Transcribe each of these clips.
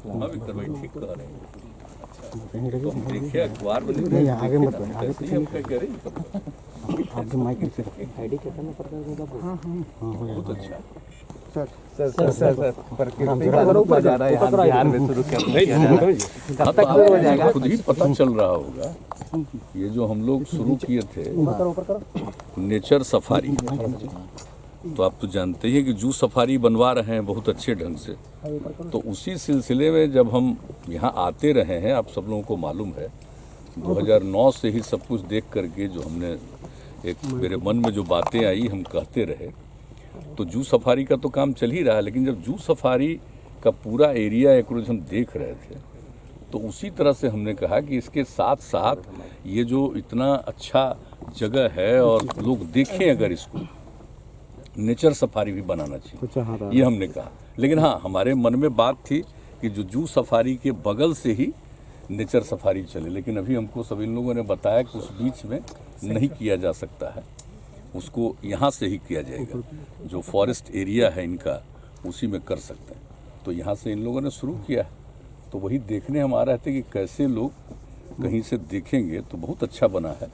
हाँ विक्टर भाई ठीक कह रहे हैं। अच्छा तो हम देखिए अखबार में नहीं आगे मत बढ़, आगे कैसे हम क्या कह रहे हैं आपके माइक से आईडी कैसे में पड़ता है? हाँ हो बहुत अच्छा सर पर ऊपर जा रहा है यहाँ बिहार में शुरू कर दिया जा रहा है। हाँ तो आपको खुद ही पता चल रहा होगा ये जो हम लोग शुरू किए थे नेचर सफारी, तो आप तो जानते ही हैं कि जू सफारी बनवा रहे हैं बहुत अच्छे ढंग से। तो उसी सिलसिले में जब हम यहाँ आते रहे हैं, आप सब लोगों को मालूम है 2009 से ही सब कुछ देख करके जो हमने एक मेरे मन में जो बातें आई हम कहते रहे। तो जू सफारी का तो काम चल ही रहा है, लेकिन जब जू सफारी का पूरा एरिया एक रोज हम देख रहे थे तो उसी तरह से हमने कहा कि इसके साथ साथ ये जो इतना अच्छा जगह है और लोग देखें अगर इसको, नेचर सफारी भी बनाना चाहिए, ये हमने कहा। लेकिन हाँ हमारे मन में बात थी कि जो जू सफारी के बगल से ही नेचर सफारी चले, लेकिन अभी हमको सभी लोगों ने बताया कि उस बीच में नहीं किया जा सकता है, उसको यहाँ से ही किया जाएगा। जो फॉरेस्ट एरिया है इनका उसी में कर सकते हैं। तो यहाँ से इन लोगों ने शुरू किया है, तो वही देखने हम आ रहे थे कि कैसे लोग कहीं से देखेंगे। तो बहुत अच्छा बना है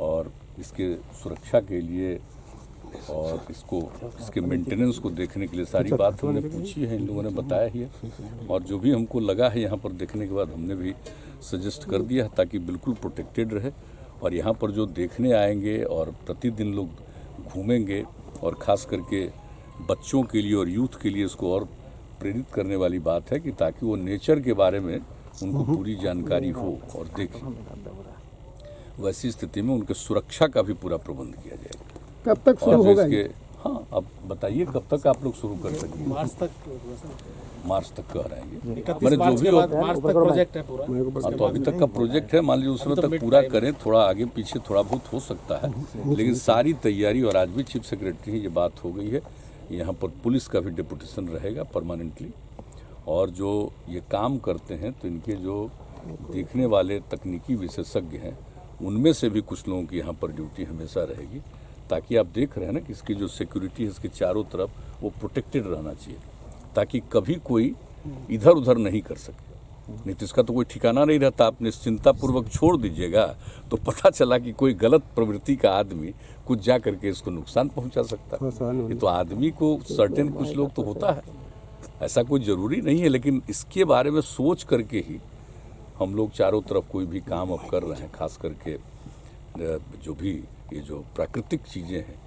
और इसके सुरक्षा के लिए और इसके मेंटेनेंस को देखने के लिए सारी बात हमने पूछी है, इन लोगों ने बताया ही है। और जो भी हमको लगा है यहाँ पर देखने के बाद हमने भी सजेस्ट कर दिया है ताकि बिल्कुल प्रोटेक्टेड रहे। और यहाँ पर जो देखने आएंगे और प्रतिदिन लोग घूमेंगे और ख़ास करके बच्चों के लिए और यूथ के लिए इसको और प्रेरित करने वाली बात है कि ताकि वो नेचर के बारे में उनको पूरी जानकारी हो और देखें। वैसी स्थिति में उनके सुरक्षा का भी पूरा प्रबंध किया जाएगा। कब तक शुरू होगा? हाँ अब बताइए कब तक आप लोग शुरू कर सकेंगे? मार्च तक कह रहे हैं। मैंने जो भी मार्च तक प्रोजेक्ट है पूरा। हाँ तो अभी तक का प्रोजेक्ट है, मान लीजिए उसमें तक पूरा करें, थोड़ा आगे पीछे थोड़ा बहुत हो सकता है, लेकिन सारी तैयारी। और आज भी चीफ सेक्रेटरी ये बात हो गई है, यहाँ पर पुलिस का भी डिप्यूटेशन रहेगा परमानेंटली। और जो ये काम करते हैं तो इनके जो देखने वाले तकनीकी विशेषज्ञ हैं उनमें से भी कुछ लोगों की यहाँ पर ड्यूटी हमेशा रहेगी, ताकि आप देख रहे हैं ना कि इसकी जो सिक्योरिटी है इसके चारों तरफ वो प्रोटेक्टेड रहना चाहिए, ताकि कभी कोई इधर उधर नहीं कर सके। नहीं तो इसका तो कोई ठिकाना नहीं रहता। आप निश्चिंतापूर्वक छोड़ दीजिएगा तो पता चला कि कोई गलत प्रवृत्ति का आदमी कुछ जा करके इसको नुकसान पहुंचा सकता है। ये तो आदमी को सर्टेन कुछ लोग तो होता है, ऐसा कोई ज़रूरी नहीं है, लेकिन इसके बारे में सोच करके ही हम लोग चारों तरफ कोई भी काम अब कर रहे हैं, खास करके जो भी ये जो प्राकृतिक चीज़ें हैं,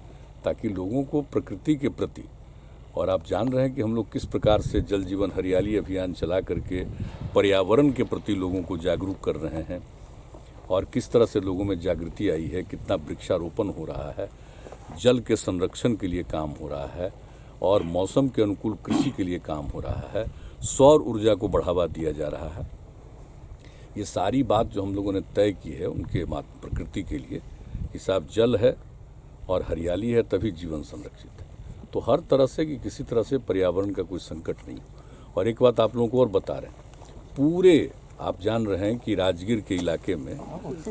ताकि लोगों को प्रकृति के प्रति। और आप जान रहे हैं कि हम लोग किस प्रकार से जल जीवन हरियाली अभियान चला करके पर्यावरण के प्रति लोगों को जागरूक कर रहे हैं और किस तरह से लोगों में जागृति आई है, कितना वृक्षारोपण हो रहा है, जल के संरक्षण के लिए काम हो रहा है और मौसम के अनुकूल कृषि के लिए काम हो रहा है, सौर ऊर्जा को बढ़ावा दिया जा रहा है। ये सारी बात जो हम लोगों ने तय की है उनके प्रकृति के लिए, हिसाब जल है और हरियाली है तभी जीवन संरक्षित है। तो हर तरह से कि किसी तरह से पर्यावरण का कोई संकट नहीं। और एक बात आप लोगों को और बता रहे हैं, पूरे आप जान रहे हैं कि राजगीर के इलाके में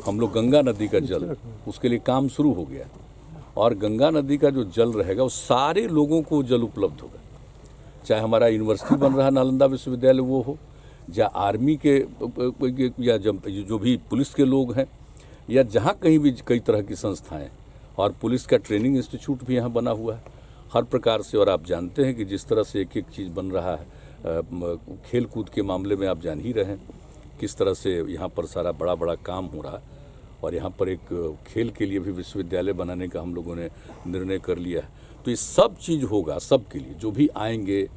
हम लोग गंगा नदी का जल, उसके लिए काम शुरू हो गया और गंगा नदी का जो जल रहेगा वो सारे लोगों को जल उपलब्ध होगा। चाहे हमारा यूनिवर्सिटी बन रहा है नालंदा विश्वविद्यालय वो हो, या आर्मी के या जो भी पुलिस के लोग हैं, या जहाँ कहीं भी कई तरह की संस्थाएं, और पुलिस का ट्रेनिंग इंस्टीट्यूट भी यहाँ बना हुआ है हर प्रकार से। और आप जानते हैं कि जिस तरह से एक एक चीज़ बन रहा है, खेल कूद के मामले में आप जान ही रहे हैं किस तरह से यहाँ पर सारा बड़ा बड़ा काम हो रहा है। और यहाँ पर एक खेल के लिए भी विश्वविद्यालय बनाने का हम लोगों ने निर्णय कर लिया है। तो ये सब चीज़ होगा सबके लिए, जो भी आएंगे,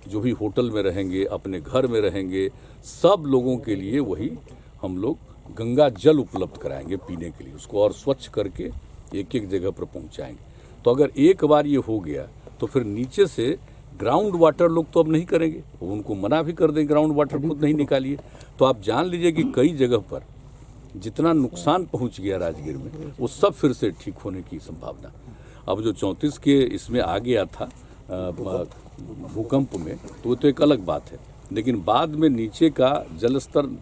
जो भी होटल में रहेंगे, अपने घर में रहेंगे, सब लोगों के लिए वही हम लोग गंगा जल उपलब्ध कराएंगे पीने के लिए, उसको और स्वच्छ करके एक एक जगह पर पहुंचाएंगे। तो अगर एक बार ये हो गया तो फिर नीचे से ग्राउंड वाटर लोग तो अब नहीं करेंगे, उनको मना भी कर दें ग्राउंड वाटर खुद नहीं निकालिए। तो आप जान लीजिए कि कई जगह पर जितना नुकसान पहुंच गया राजगीर में वो सब फिर से ठीक होने की संभावना। अब जो 34 के इसमें आ गया था भूकंप में, तो वो तो एक अलग बात है, लेकिन बाद में नीचे का जल स्तर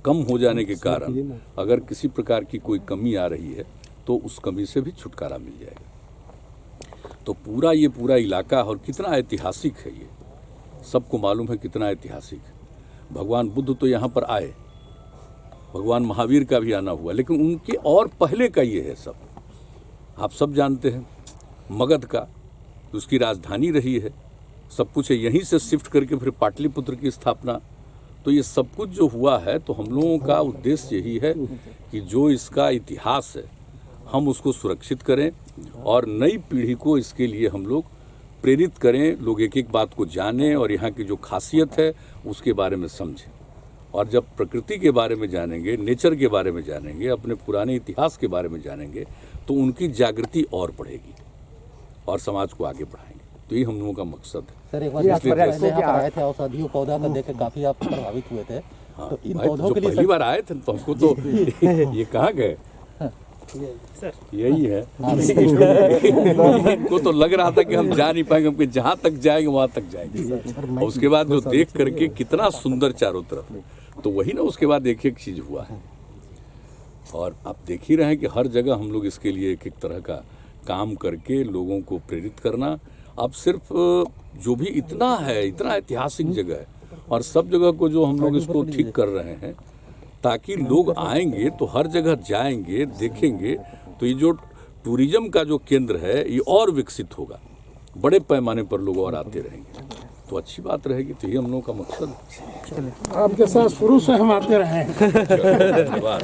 कम हो जाने के कारण अगर किसी प्रकार की कोई कमी आ रही है तो उस कमी से भी छुटकारा मिल जाएगा। तो ये पूरा इलाका और कितना ऐतिहासिक है, ये सबको मालूम है कितना ऐतिहासिक है। भगवान बुद्ध तो यहाँ पर आए, भगवान महावीर का भी आना हुआ, लेकिन उनके और पहले का ये है सब। आप सब जानते हैं मगध का उसकी राजधानी रही है, सब कुछ है, यहीं से शिफ्ट करके फिर पाटलिपुत्र की स्थापना। तो ये सब कुछ जो हुआ है, तो हम लोगों का उद्देश्य यही है कि जो इसका इतिहास है हम उसको सुरक्षित करें और नई पीढ़ी को इसके लिए हम लोग प्रेरित करें, लोग एक एक बात को जानें और यहाँ की जो खासियत है उसके बारे में समझें। और जब प्रकृति के बारे में जानेंगे, नेचर के बारे में जानेंगे, अपने पुराने इतिहास के बारे में जानेंगे, तो उनकी जागृति और बढ़ेगी और समाज को आगे बढ़ाएंगे। तो ये हम लोगों का मकसद है। सर एक बार पहले यहाँ पर आए थे, औषधीय पौधा को देख के काफी आप प्रभावित हुए थे। हाँ, तो इन भाई, पौधों जो के लिए पहली बार आए थे तो हमको तो ये कहाँ गए, यही है। इनको तो लग रहा था कि हम जा नहीं पाएंगे, हम जहाँ तक जाएंगे वहाँ तक जाएंगे। और उसके बाद जो देख करके कितना सुंदर चारों तरफ, तो वही ना उसके बाद एक एक चीज हुआ है। और आप देख ही रहे हैं कि हर जगह हम लोग इसके लिए एक एक तरह का काम करके लोगों को प्रेरित करना। अब सिर्फ जो भी इतना है, इतना ऐतिहासिक जगह है और सब जगह को जो हम लोग इसको ठीक कर रहे हैं, ताकि लोग आएंगे तो हर जगह जाएंगे, देखेंगे, तो ये जो टूरिज्म का जो केंद्र है ये और विकसित होगा, बड़े पैमाने पर लोग और आते रहेंगे, तो अच्छी बात रहेगी। तो ये हम लोगों का मकसद है। आपके साथ शुरू से हम आते रहे हैं। धन्यवाद।